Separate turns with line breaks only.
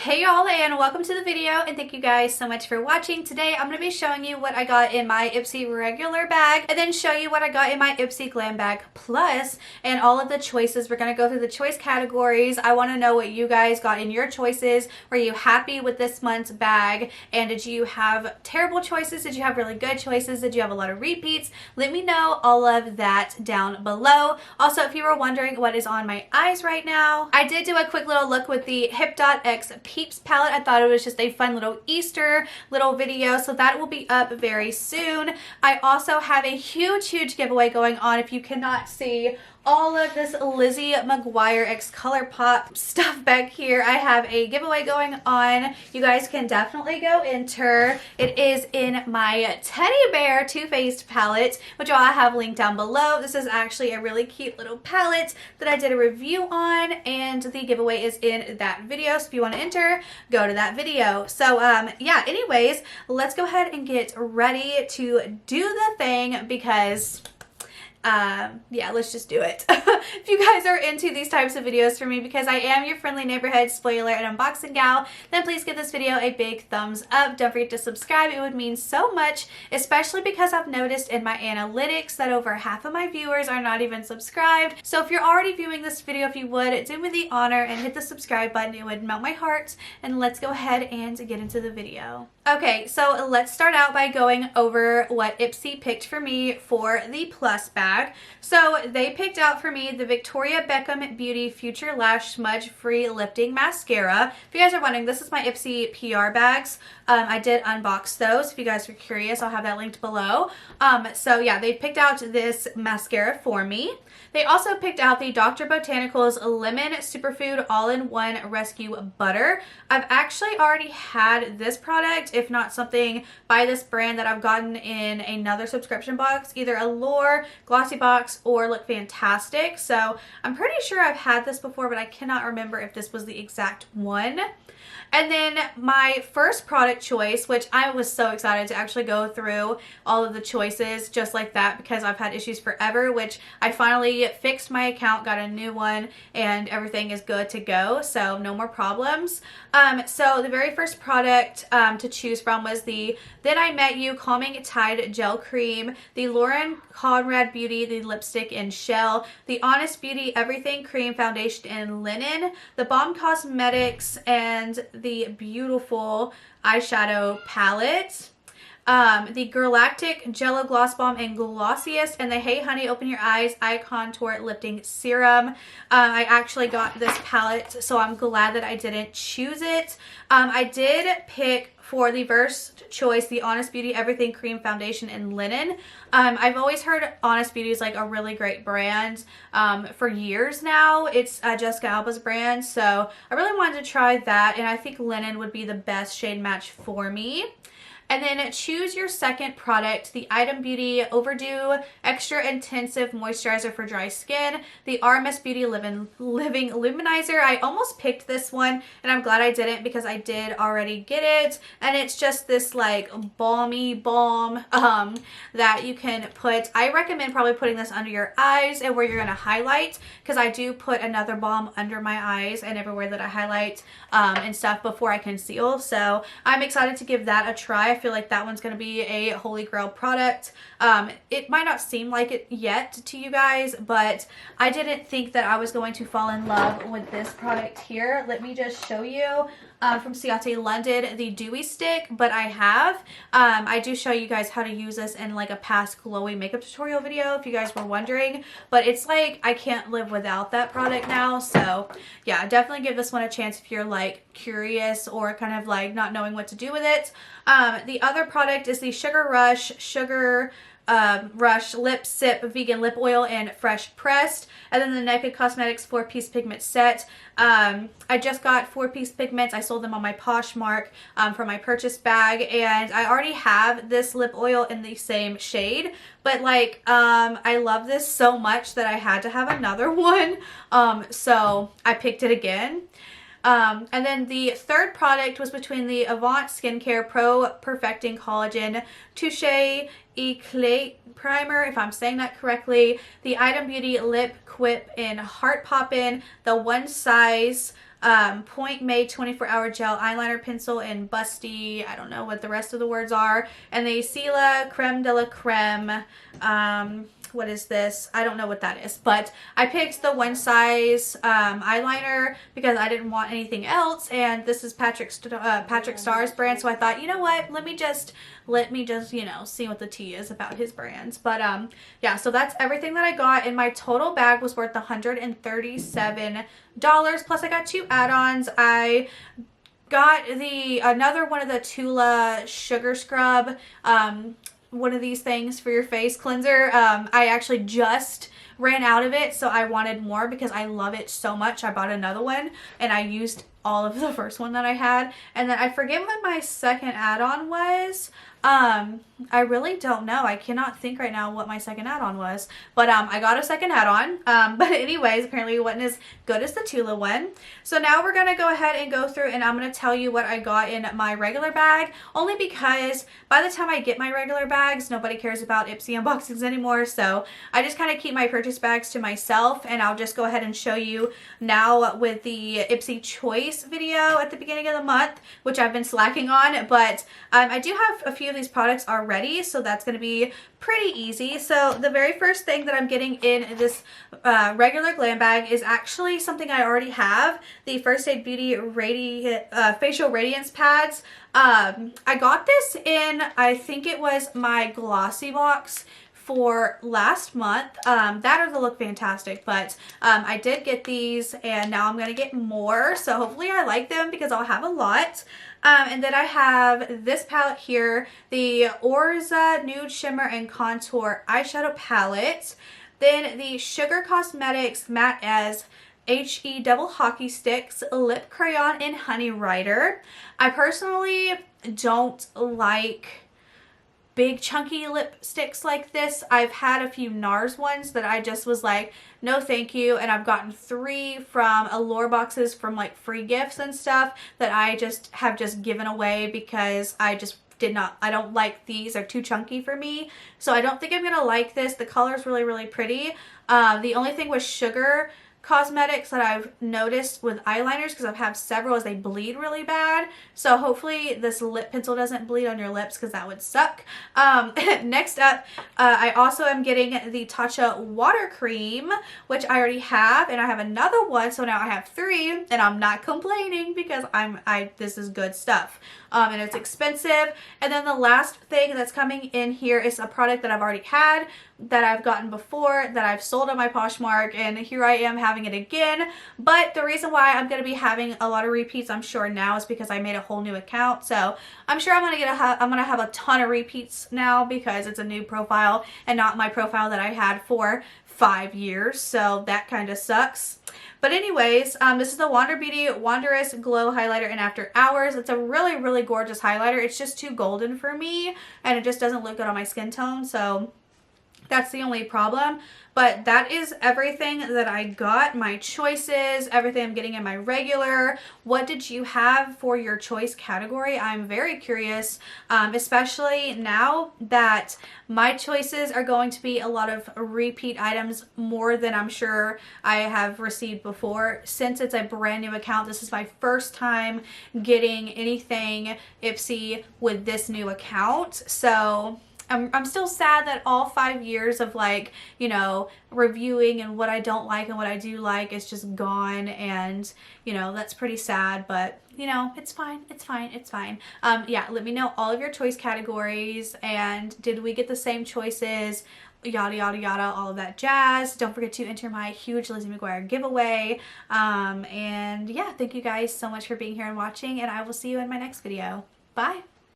Hey y'all, and welcome to the video, and thank you guys so much for watching. Today I'm going to be showing you what I got in my Ipsy regular bag and then show you what I got in my Ipsy Glam bag plus and all of the choices. We're going to go through the choice categories. I want to know what you guys got in your choices. Were you happy with this month's bag, and did you have terrible choices? Did you have really good choices? Did you have a lot of repeats? Let me know all of that down below. Also, if you were wondering what is on my eyes right now, I did do a quick little look with the Hip.X Peeps palette. I thought it was just a fun little Easter little video, so that will be up very soon. I also have a huge giveaway going on. If you cannot see all of this LIZZIE McGuire X ColourPop stuff back here, I have a giveaway going on. You guys can definitely go enter. It is in my Teddy Bear Too Faced palette, which I have linked down below. This is actually a really cute little palette that I did a review on, and the giveaway is in that video. So if you want to enter, go to that video. So yeah, anyways, let's go ahead and get ready to do the thing because yeah, let's just do it. If you guys are into these types of videos for me, because I am your friendly neighborhood spoiler and unboxing gal, then please give this video a big thumbs up. Don't forget to subscribe. It would mean so much, especially because I've noticed in my analytics that over half of my viewers are not even subscribed. So if you're already viewing this video, if you would do me the honor and hit the subscribe button, it would melt my heart. And let's go ahead and get into the video. Okay, so let's start out by going over what Ipsy picked for me for the plus bag. So they picked out for me the Victoria Beckham Beauty Future Lash Smudge Free Lifting Mascara. If you guys are wondering, this is my Ipsy PR bags. I did unbox those. If you guys are curious, I'll have that linked below. So yeah, they picked out this mascara for me. They also picked out the Dr. Botanicals Lemon Superfood All-in-One Rescue Butter. I've actually already had this product, if not something by this brand that I've gotten in another subscription box, either Allure, Glossy Box, or Look Fantastic. So I'm pretty sure I've had this before, but I cannot remember if this was the exact one. And then my first product choice, which I was so excited to actually go through all of the choices just like that because I've had issues forever, which I finally fixed my account, got a new one, and everything is good to go. So no more problems. So the very first product to choose from was the Then I Met You Calming Tide Gel Cream, the Lauren Conrad Beauty, the lipstick in shell, the Honest Beauty Everything Cream Foundation in linen, the Balm Cosmetics, and the beautiful eyeshadow palette, the Galactic Jello Gloss Balm and Glossiest, and the Hey Honey Open Your Eyes Eye Contour Lifting Serum. I actually got this palette, so I'm glad that I didn't choose it. I did pick for the first choice the Honest Beauty Everything Cream Foundation in linen. I've always heard Honest Beauty is like a really great brand for years now. It's Jessica Alba's brand, so I really wanted to try that, and I think linen would be the best shade match for me. And then choose your second product, the Item Beauty Overdue Extra Intensive Moisturizer for Dry Skin, the RMS Beauty Living Luminizer. I almost picked this one, and I'm glad I didn't because I did already get it. And it's just this like balmy balm that you can put. I recommend probably putting this under your eyes and where you're going to highlight, because I do put another balm under my eyes and everywhere that I highlight and stuff before I conceal. So I'm excited to give that a try. I feel like that one's going to be a holy grail product. It might not seem like it yet to you guys, but I didn't think that I was going to fall in love with this product here. Let me just show you from Ciate London, the Dewy Stick, but I have. I do show you guys how to use this in like a past glowy makeup tutorial video if you guys were wondering, but it's like I can't live without that product now. So yeah, definitely give this one a chance if you're like curious or kind of like not knowing what to do with it. The other product is the Sugar Rush Lip Sip Vegan Lip Oil and Fresh Pressed, and then the Naked Cosmetics 4-piece pigment set. I just got 4-piece pigments. I sold them on my Poshmark for my purchase bag, and I already have this lip oil in the same shade, but like I love this so much that I had to have another one, so I picked it again. And then the third product was between the Avant Skincare Pro Perfecting Collagen Touche Eclat Primer, if I'm saying that correctly, the Item Beauty Lip Quip in Heart Poppin', the One Size Point Made 24-Hour Gel Eyeliner Pencil in Busty. I don't know what the rest of the words are. And the Stila Creme de la Creme. What is this? I don't know what that is, but I picked the one size eyeliner because I didn't want anything else, and this is Patrick Starr's brand, so I thought, you know what, let me just you know, see what the tea is about his brands. But yeah, so that's everything that I got, and my total bag was worth $137, plus I got 2 add-ons. I got another one of the Tula Sugar Scrub, one of these things for your face cleanser. I actually just ran out of it, so I wanted more because I love it so much. I bought another one and I used all of the first one that I had, and then I forget what my second add-on was. I really don't know. I cannot think right now what my second add-on was, but I got a second add-on. But anyways, apparently it wasn't as good as the Tula one. So now we're gonna go ahead and go through, and I'm gonna tell you what I got in my regular bag, only because by the time I get my regular bags, nobody cares about Ipsy unboxings anymore. So I just kind of keep my purchase bags to myself, and I'll just go ahead and show you now with the Ipsy Choice video at the beginning of the month, which I've been slacking on, but I do have a few of these products already, so that's going to be pretty easy. So the very first thing that I'm getting in this regular glam bag is actually something I already have, the First Aid Beauty Facial Radiance Pads. I got this in, I think it was my Glossy box for last month. That or they look fantastic, but I did get these, and now I'm gonna get more, so hopefully I like them because I'll have a lot. And then I have this palette here, the Orza Nude Shimmer and Contour Eyeshadow Palette. Then the Sugar Cosmetics Matte as HE Double Hockey Sticks Lip Crayon in Honey Rider. I personally don't like big chunky lipsticks like this. I've had a few NARS ones that I just was like, no thank you, and I've gotten 3 from Allure boxes from like free gifts and stuff that I have given away because I just I don't like these. They're too chunky for me, so I don't think I'm gonna like this. The color's really, really pretty. The only thing with Sugar Cosmetics that I've noticed with eyeliners, because I've had several, is they bleed really bad. So hopefully this lip pencil doesn't bleed on your lips, because that would suck. Next up, I also am getting the Tatcha Water Cream, which I already have, and I have another one, so now I have 3, and I'm not complaining because this is good stuff. And it's expensive. And then the last thing that's coming in here is a product that I've already had, that I've gotten before, that I've sold on my Poshmark, and here I am having it again. But the reason why I'm going to be having a lot of repeats, I'm sure now, is because I made a whole new account. So I'm sure I'm going to have a ton of repeats now because it's a new profile and not my profile that I had for 5 years. So that kind of sucks. But anyways, this is the Wander Beauty Wanderous Glow Highlighter in After Hours. It's a really, really gorgeous highlighter. It's just too golden for me, and it just doesn't look good on my skin tone. So that's the only problem. But that is everything that I got, my choices, everything I'm getting in my regular. What did you have for your choice category? I'm very curious, especially now that my choices are going to be a lot of repeat items, more than I'm sure I have received before. Since it's a brand new account, this is my first time getting anything Ipsy with this new account. So I'm still sad that all 5 years of, like, you know, reviewing and what I don't like and what I do like is just gone, and, you know, that's pretty sad, but, you know, it's fine, it's fine, it's fine. Yeah, let me know all of your choice categories, and did we get the same choices, yada yada yada, all of that jazz. Don't forget to enter my huge Lizzie McGuire giveaway. And yeah, thank you guys so much for being here and watching, and I will see you in my next video. Bye!